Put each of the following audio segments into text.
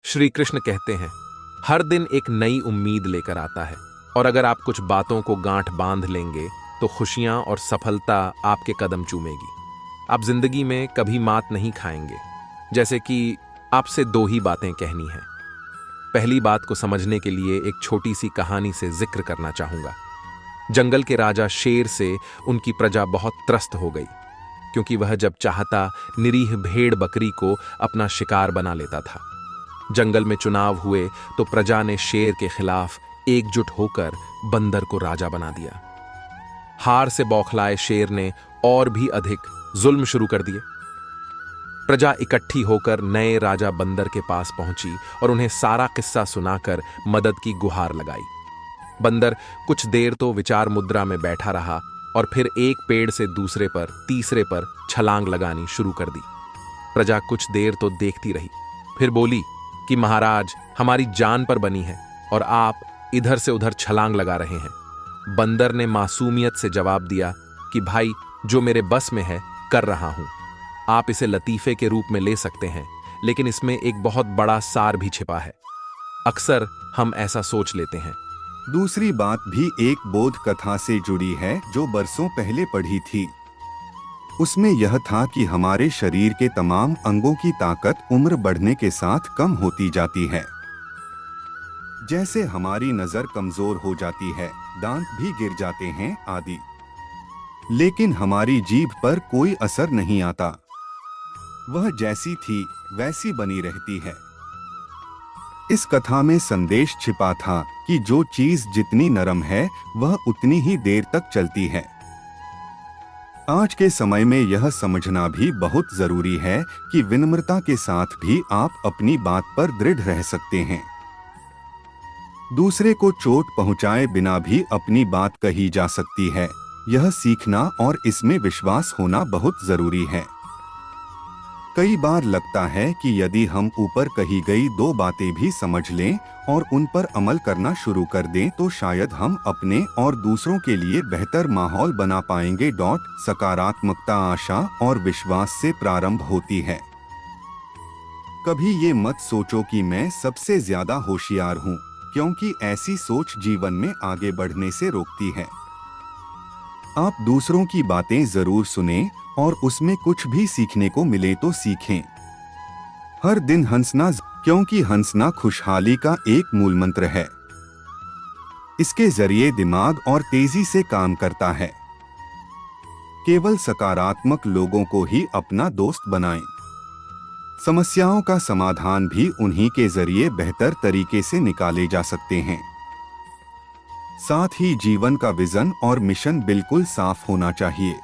श्री कृष्ण कहते हैं, हर दिन एक नई उम्मीद लेकर आता है और अगर आप कुछ बातों को गांठ बांध लेंगे तो खुशियां और सफलता आपके कदम चूमेगी। आप जिंदगी में कभी मात नहीं खाएंगे। जैसे कि आपसे दो ही बातें कहनी हैं। पहली बात को समझने के लिए एक छोटी सी कहानी से जिक्र करना चाहूंगा। जंगल के राजा शेर से उनकी प्रजा बहुत त्रस्त हो गई, क्योंकि वह जब चाहता निरीह भेड़ बकरी को अपना शिकार बना लेता था। जंगल में चुनाव हुए तो प्रजा ने शेर के खिलाफ एकजुट होकर बंदर को राजा बना दिया। हार से बौखलाए शेर ने और भी अधिक जुल्म शुरू कर दिए। प्रजा इकट्ठी होकर नए राजा बंदर के पास पहुंची और उन्हें सारा किस्सा सुनाकर मदद की गुहार लगाई। बंदर कुछ देर तो विचार मुद्रा में बैठा रहा और फिर एक पेड़ से दूसरे पर, तीसरे पर छलांग लगानी शुरू कर दी। प्रजा कुछ देर तो देखती रही, फिर बोली कि महाराज, हमारी जान पर बनी है और आप इधर से उधर छलांग लगा रहे हैं। बंदर ने मासूमियत से जवाब दिया कि भाई, जो मेरे बस में है कर रहा हूं। आप इसे लतीफे के रूप में ले सकते हैं, लेकिन इसमें एक बहुत बड़ा सार भी छिपा है। अक्सर हम ऐसा सोच लेते हैं। दूसरी बात भी एक बोध कथा से जुड़ी है जो बरसों पहले पढ़ी थी। उसमें यह था कि हमारे शरीर के तमाम अंगों की ताकत उम्र बढ़ने के साथ कम होती जाती है। जैसे हमारी नजर कमजोर हो जाती है, दांत भी गिर जाते हैं आदि। लेकिन हमारी जीभ पर कोई असर नहीं आता। वह जैसी थी वैसी बनी रहती है। इस कथा में संदेश छिपा था कि जो चीज जितनी नरम है वह उतनी ही देर तक चलती है। आज के समय में यह समझना भी बहुत जरूरी है कि विनम्रता के साथ भी आप अपनी बात पर दृढ़ रह सकते हैं। दूसरे को चोट पहुंचाए बिना भी अपनी बात कही जा सकती है। यह सीखना और इसमें विश्वास होना बहुत जरूरी है। कई बार लगता है कि यदि हम ऊपर कही गई दो बातें भी समझ लें और उन पर अमल करना शुरू कर दें तो शायद हम अपने और दूसरों के लिए बेहतर माहौल बना पाएंगे। सकारात्मकता आशा और विश्वास से प्रारंभ होती है। कभी ये मत सोचो कि मैं सबसे ज्यादा होशियार हूँ, क्योंकि ऐसी सोच जीवन में आगे बढ़ने से रोकती है। आप दूसरों की बातें जरूर सुनें और उसमें कुछ भी सीखने को मिले तो सीखें। हर दिन हंसना, क्योंकि हंसना खुशहाली का एक मूल मंत्र है। इसके जरिए दिमाग और तेजी से काम करता है। केवल सकारात्मक लोगों को ही अपना दोस्त बनाएं। समस्याओं का समाधान भी उन्हीं के जरिए बेहतर तरीके से निकाले जा सकते हैं। साथ ही जीवन का विजन और मिशन बिल्कुल साफ होना चाहिए।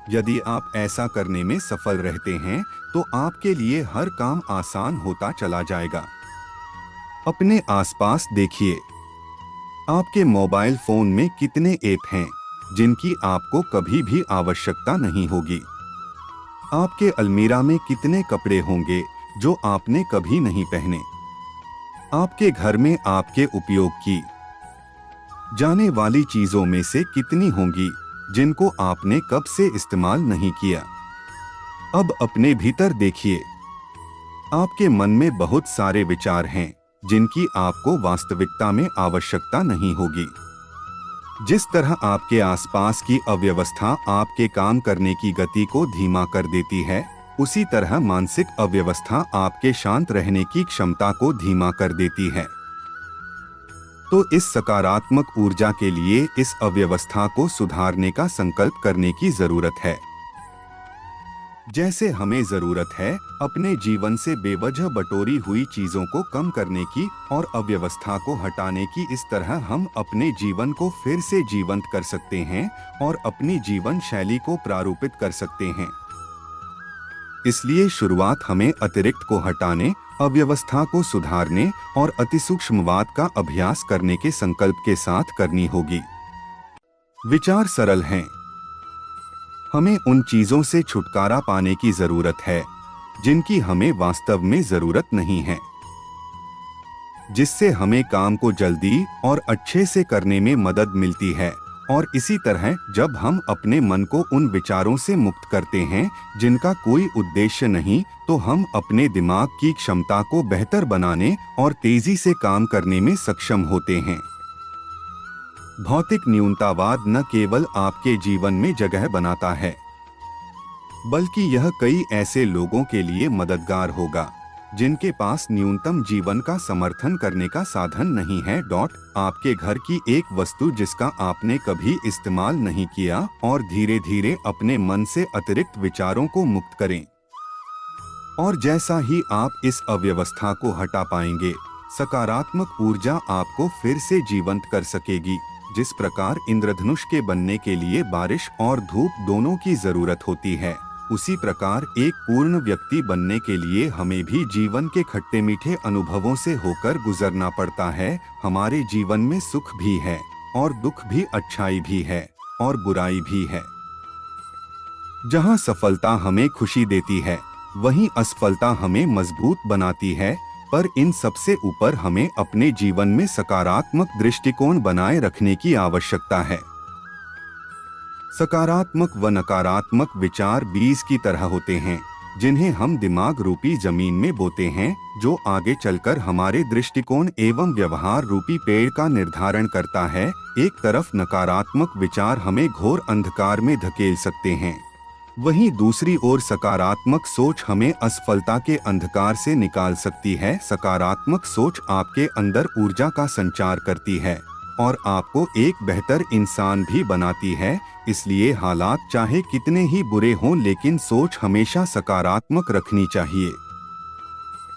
यदि आप ऐसा करने में सफल रहते हैं तो आपके लिए हर काम आसान होता चला जाएगा। अपने आसपास देखिए। आपके मोबाइल फोन में कितने ऐप हैं जिनकी आपको कभी भी आवश्यकता नहीं होगी। आपके अलमीरा में कितने कपड़े होंगे जो आपने कभी नहीं पहने। आपके घर में आपके उपयोग की जाने वाली चीजों में से कितनी होंगी जिनको आपने कब से इस्तेमाल नहीं किया। अब अपने भीतर देखिए। आपके मन में बहुत सारे विचार हैं जिनकी आपको वास्तविकता में आवश्यकता नहीं होगी। जिस तरह आपके आसपास की अव्यवस्था आपके काम करने की गति को धीमा कर देती है, उसी तरह मानसिक अव्यवस्था आपके शांत रहने की क्षमता को धीमा कर देती है। तो इस सकारात्मक ऊर्जा के लिए इस अव्यवस्था को सुधारने का संकल्प करने की जरूरत है। जैसे हमें जरूरत है अपने जीवन से बेवजह बटोरी हुई चीजों को कम करने की और अव्यवस्था को हटाने की, इस तरह हम अपने जीवन को फिर से जीवंत कर सकते हैं और अपनी जीवन शैली को प्रारूपित कर सकते हैं। इसलिए शुरुआत हमें अतिरिक्त को हटाने, अव्यवस्था को सुधारने और अतिसूक्ष्मवाद का अभ्यास करने के संकल्प के साथ करनी होगी। विचार सरल हैं। हमें उन चीजों से छुटकारा पाने की जरूरत है जिनकी हमें वास्तव में जरूरत नहीं है, जिससे हमें काम को जल्दी और अच्छे से करने में मदद मिलती है और इसी तरह जब हम अपने मन को उन विचारों से मुक्त करते हैं जिनका कोई उद्देश्य नहीं, तो हम अपने दिमाग की क्षमता को बेहतर बनाने और तेजी से काम करने में सक्षम होते हैं। भौतिक न्यूनतावाद न केवल आपके जीवन में जगह बनाता है, बल्कि यह कई ऐसे लोगों के लिए मददगार होगा जिनके पास न्यूनतम जीवन का समर्थन करने का साधन नहीं है। आपके घर की एक वस्तु जिसका आपने कभी इस्तेमाल नहीं किया और धीरे धीरे अपने मन से अतिरिक्त विचारों को मुक्त करें। और जैसा ही आप इस अव्यवस्था को हटा पाएंगे, सकारात्मक ऊर्जा आपको फिर से जीवंत कर सकेगी। जिस प्रकार इंद्रधनुष के बनने के लिए बारिश और धूप दोनों की जरूरत होती है, उसी प्रकार एक पूर्ण व्यक्ति बनने के लिए हमें भी जीवन के खट्टे मीठे अनुभवों से होकर गुजरना पड़ता है। हमारे जीवन में सुख भी है और दुख भी, अच्छाई भी है और बुराई भी है। जहाँ सफलता हमें खुशी देती है, वहीं असफलता हमें मजबूत बनाती है। पर इन सबसे ऊपर हमें अपने जीवन में सकारात्मक दृष्टिकोण बनाए रखने की आवश्यकता है। सकारात्मक व नकारात्मक विचार बीज की तरह होते हैं, जिन्हें हम दिमाग रूपी जमीन में बोते हैं, जो आगे चलकर हमारे दृष्टिकोण एवं व्यवहार रूपी पेड़ का निर्धारण करता है। एक तरफ नकारात्मक विचार हमें घोर अंधकार में धकेल सकते हैं, वहीं दूसरी ओर सकारात्मक सोच हमें असफलता के अंधकार से निकाल सकती है। सकारात्मक सोच आपके अंदर ऊर्जा का संचार करती है और आपको एक बेहतर इंसान भी बनाती है। इसलिए हालात चाहे कितने ही बुरे हों, लेकिन सोच हमेशा सकारात्मक रखनी चाहिए।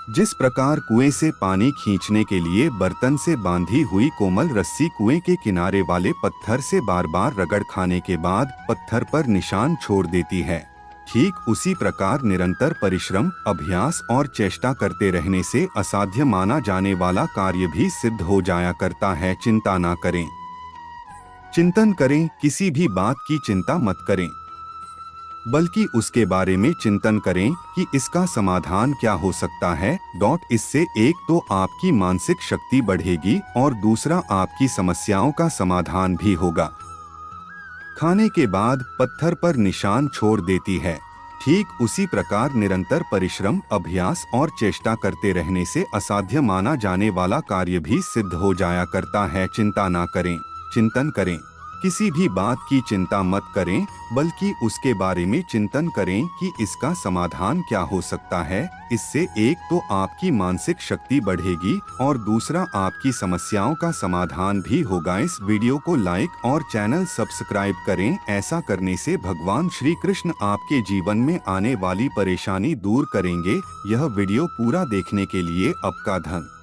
जिस प्रकार कुएं से पानी खींचने के लिए बर्तन से बांधी हुई कोमल रस्सी कुएं के किनारे वाले पत्थर से बार बार रगड़ खाने के बाद पत्थर पर निशान छोड़ देती है, ठीक उसी प्रकार निरंतर परिश्रम, अभ्यास और चेष्टा करते रहने से असाध्य माना जाने वाला कार्य भी सिद्ध हो जाया करता है। चिंता ना करें, चिंतन करें। किसी भी बात की चिंता मत करें, बल्कि उसके बारे में चिंतन करें कि इसका समाधान क्या हो सकता है। इससे एक तो आपकी मानसिक शक्ति बढ़ेगी और दूसरा आपकी समस्याओं का समाधान भी होगा। खाने के बाद पत्थर पर निशान छोड़ देती है, ठीक उसी प्रकार निरंतर परिश्रम, अभ्यास और चेष्टा करते रहने से असाध्य माना जाने वाला कार्य भी सिद्ध हो जाया करता है। चिंता ना करें, चिंतन करें। किसी भी बात की चिंता मत करें, बल्कि उसके बारे में चिंतन करें कि इसका समाधान क्या हो सकता है। इससे एक तो आपकी मानसिक शक्ति बढ़ेगी और दूसरा आपकी समस्याओं का समाधान भी होगा। इस वीडियो को लाइक और चैनल सब्सक्राइब करें। ऐसा करने से भगवान श्री कृष्ण आपके जीवन में आने वाली परेशानी दूर करेंगे। यह वीडियो पूरा देखने के लिए आपका धन्यवाद।